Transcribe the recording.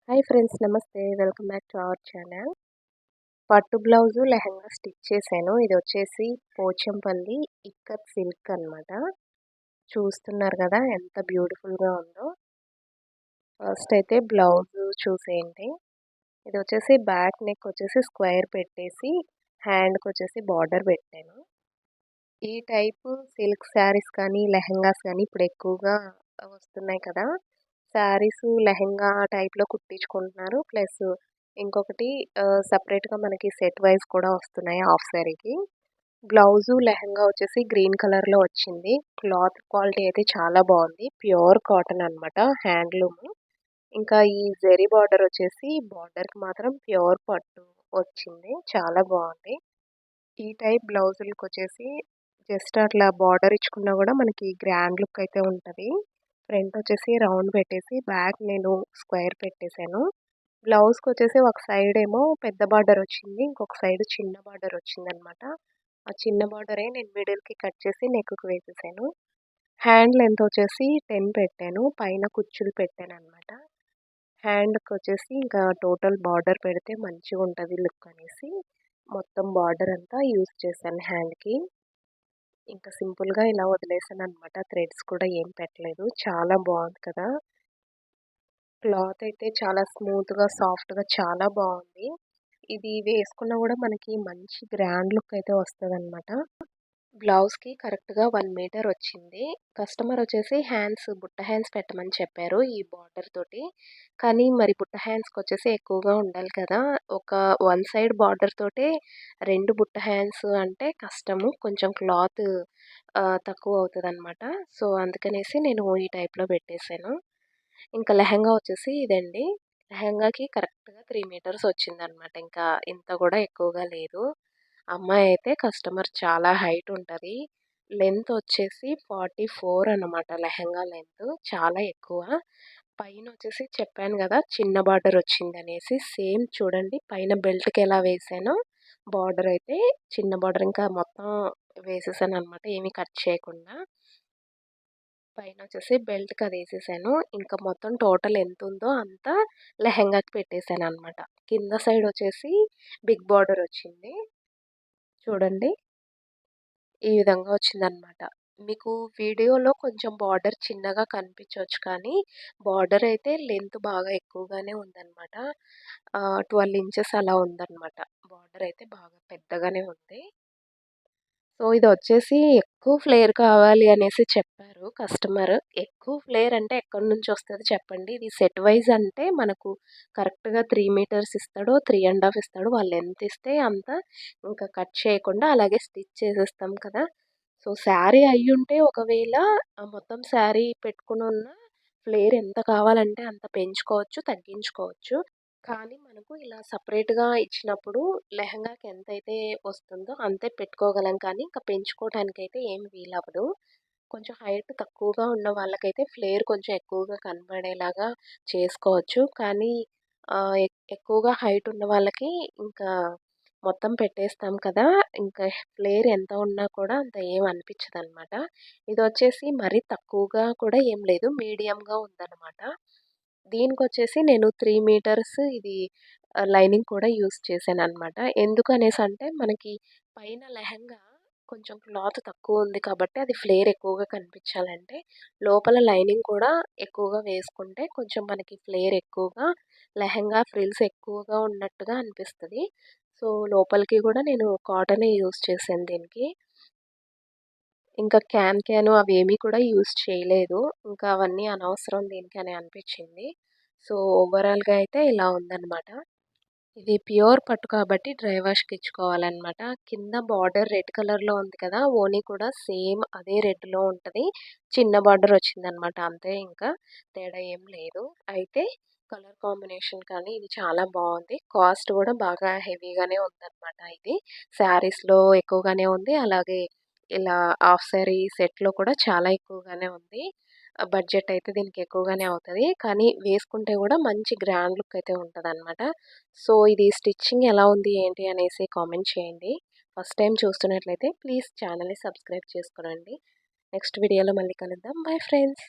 Hi friends, నమస్తే. Welcome back to our channel. పట్టు blouse lehenga stitch చేశాను. ఇది వచ్చేసి పోచంపల్లి ఇక్కత్ సిల్క్ అన్నమాట. చూస్తున్నారు కదా ఎంత బ్యూటిఫుల్గా ఉందో. ఫస్ట్ అయితే బ్లౌజు చూసేయండి. ఇది వచ్చేసి బ్యాక్ నెక్ వచ్చేసి స్క్వేర్ పెట్టేసి హ్యాండ్కి వచ్చేసి బార్డర్ పెట్టాను. ఈ టైపు సిల్క్ శారీస్ కానీ లెహంగాస్ కానీ ఇప్పుడు ఎక్కువగా వస్తున్నాయి కదా. శారీస్ లెహంగా టైప్లో కుట్టించుకుంటున్నారు. ప్లస్ ఇంకొకటి సపరేట్గా మనకి సెట్ వైజ్ కూడా వస్తున్నాయి హాఫ్ శారీకి. బ్లౌజు లెహంగా వచ్చేసి గ్రీన్ కలర్లో వచ్చింది. క్లాత్ క్వాలిటీ అయితే చాలా బాగుంది. ప్యూర్ కాటన్ అనమాట, హ్యాండ్లూమ్. ఇంకా ఈ జెరీ బార్డర్ వచ్చేసి బార్డర్కి మాత్రం ప్యూర్ పట్టు వచ్చింది, చాలా బాగుంది. ఈ టైప్ బ్లౌజులకి వచ్చేసి జస్ట్ అట్లా బార్డర్ ఇచ్చుకున్నా కూడా మనకి గ్రాండ్ లుక్ అయితే ఉంటుంది. ఫ్రంట్ వచ్చేసి రౌండ్ పెట్టేసి బ్యాక్ నేను స్క్వేర్ పెట్టేశాను. బ్లౌజ్కి వచ్చేసి ఒక సైడ్ ఏమో పెద్ద బార్డర్ వచ్చింది, ఇంకొక సైడ్ చిన్న బార్డర్ వచ్చింది అనమాట. ఆ చిన్న బార్డరే నేను మిడిల్కి కట్ చేసి నెక్కి వేసేసాను. హ్యాండ్ లెంత్ వచ్చేసి 10 పెట్టాను, పైన కుచ్చులు పెట్టాను అనమాట. హ్యాండ్కి వచ్చేసి ఇంకా టోటల్ బార్డర్ పెడితే మంచిగా ఉంటుంది లుక్ అనేసి మొత్తం బార్డర్ అంతా యూజ్ చేశాను హ్యాండ్కి. ఇంకా సింపుల్గా ఇలా వదిలేసాను అనమాట. థ్రెడ్స్ కూడా ఏం పెట్టలేదు. చాలా బాగుంది కదా. క్లాత్ అయితే చాలా స్మూత్గా సాఫ్ట్గా చాలా బాగుంది. ఇది వేసుకున్నా కూడా మనకి మంచి గ్రాండ్ లుక్ అయితే వస్తుంది అనమాట. బ్లౌజ్కి కరెక్ట్గా 1 మీటర్ వచ్చింది. కస్టమర్ వచ్చేసి బుట్ట హ్యాండ్స్ పెట్టమని చెప్పారు ఈ బార్డర్ తోటి. కానీ మరి బుట్ట హ్యాండ్స్కి వచ్చేసి ఎక్కువగా ఉండాలి కదా. ఒక 1 సైడ్ బార్డర్ తోటే 2 బుట్ట హ్యాండ్స్ అంటే కష్టము, కొంచెం క్లాత్ తక్కువ అవుతుంది అనమాట. సో అందుకనేసి నేను ఈ టైప్లో పెట్టేశాను. ఇంకా లెహంగా వచ్చేసి ఇదండి. లెహంగాకి కరెక్ట్గా 3 మీటర్స్ వచ్చిందనమాట. ఇంకా ఇంత కూడా ఎక్కువగా లేదు. అమ్మాయి అయితే కస్టమర్ చాలా హైట్ ఉంటుంది. లెంత్ వచ్చేసి 44 అనమాట. లెహంగా లెంత్ చాలా ఎక్కువ. పైన వచ్చేసి చెప్పాను కదా చిన్న బార్డర్ వచ్చిందనేసి, సేమ్ చూడండి పైన బెల్ట్కి ఎలా వేసానో బార్డర్ అయితే చిన్న బార్డర్ ఇంకా మొత్తం వేసేసాను అనమాట, ఏమీ కట్ చేయకుండా. పైన వచ్చేసి బెల్ట్కి అది వేసేసాను. ఇంకా మొత్తం టోటల్ ఎంత ఉందో అంతా లెహంగాకి పెట్టేశాను అనమాట. కింద సైడ్ వచ్చేసి బిగ్ బార్డర్ వచ్చింది చూడండి, ఈ విధంగా వచ్చిందనమాట. మీకు వీడియోలో కొంచెం బార్డర్ చిన్నగా కనిపించవచ్చు, కానీ బార్డర్ అయితే లెంత్ బాగా ఎక్కువగానే ఉందన్నమాట. 12 ఇంచెస్ అలా ఉందన్నమాట. బార్డర్ అయితే బాగా పెద్దగానే ఉంది. సో ఇది వచ్చేసి ఎక్కువ ఫ్లేర్ కావాలి అనేసి చెప్పారు కస్టమర్. ఎక్కువ ఫ్లేర్ అంటే ఎక్కడి నుంచి వస్తుంది చెప్పండి. ఇది సెట్ వైజ్ అంటే మనకు కరెక్ట్గా 3 మీటర్స్ ఇస్తాడో 3.5 ఇస్తాడో, వాళ్ళు ఎంత ఇస్తే అంత ఇంకా కట్ చేయకుండా అలాగే స్టిచ్ చేసేస్తాం కదా. సో శారీ అయ్యుంటే ఒకవేళ మొత్తం శారీ పెట్టుకుని ఉన్న ఫ్లేర్ ఎంత కావాలంటే అంత పెంచుకోవచ్చు, తగ్గించుకోవచ్చు. కానీ మనకు ఇలా సపరేట్‌గా ఇచ్చినప్పుడు లెహంగాకి ఎంతైతే వస్తుందో అంతే పెట్టుకోగలం, కానీ ఇంకా పెంచుకోవడానికైతే ఏమి వీలవ్వదు. కొంచెం హైట్ తక్కువగా ఉన్న వాళ్ళకైతే ఫ్లేర్ కొంచెం ఎక్కువగా కనబడేలాగా చేసుకోవచ్చు. కానీ ఎక్కువగా హైట్ ఉన్న వాళ్ళకి ఇంకా మొత్తం పెట్టేస్తాం కదా. ఇంకా ఫ్లేర్ ఎంత ఉన్నా కూడా అంత ఏం అనిపించదనమాట. ఇదొచ్చేసి మరీ తక్కువగా కూడా ఏం లేదు, మీడియంగా ఉందనమాట. దీనికొచ్చేసి నేను 3 మీటర్స్ ఇది లైనింగ్ కూడా యూజ్ చేశాననమాట. ఎందుకనేసంటే మనకి పైన లెహంగా కొంచెం క్లాత్ తక్కువ ఉంది కాబట్టి అది ఫ్లేర్ ఎక్కువగా కనిపించాలంటే లోపల లైనింగ్ కూడా ఎక్కువగా వేసుకుంటే కొంచెం మనకి ఫ్లేర్ ఎక్కువగా, లెహంగా ఫ్రిల్స్ ఎక్కువగా ఉన్నట్టుగా అనిపిస్తది. సో లోపలికి కూడా నేను కాటనే యూజ్ చేశాను దీనికి. ఇంకా క్యాను అవేమీ కూడా యూజ్ చేయలేదు. ఇంకా అవన్నీ అనవసరం దీనికి అని అనిపించింది. సో ఓవరాల్‌గా అయితే ఇలా ఉందనమాట. ఇది ప్యూర్ పట్టు కాబట్టి డ్రై వాష్‌కి ఇచ్చుకోవాలనమాట. కింద బార్డర్ రెడ్ కలర్‌లో ఉంది కదా, ఓని కూడా సేమ్ అదే రెడ్‌లో ఉంటది. చిన్న బార్డర్ వచ్చిందనమాట, అంతే, ఇంకా తేడా ఏం లేదు. అయితే కలర్ కాంబినేషన్ కానీ ఇది చాలా బాగుంది. కాస్ట్ కూడా బాగా హెవీగానే ఉందనమాట. ఇది శారీస్‌లో ఎక్కువగానే ఉంది. అలాగే ఇలా హాఫ్ శారీ సెట్‌లో కూడా చాలా ఎక్కువగానే ఉంది. బడ్జెట్ అయితే దీనికి ఎక్కువగానే అవుతది. కానీ వేసుకుంటే కూడా మంచి గ్రాండ్ లుక్ అయితే ఉంటదనమాట. సో ఇది స్టిచ్చింగ్ ఎలా ఉంది ఏంటి అనేసి కామెంట్ చేయండి. ఫస్ట్ టైం చూస్తున్నట్లయితే ప్లీజ్ ఛానల్‌ని సబ్స్క్రైబ్ చేసుకోనండి. నెక్స్ట్ వీడియోలో మళ్ళీ కలుద్దాం. Bye friends.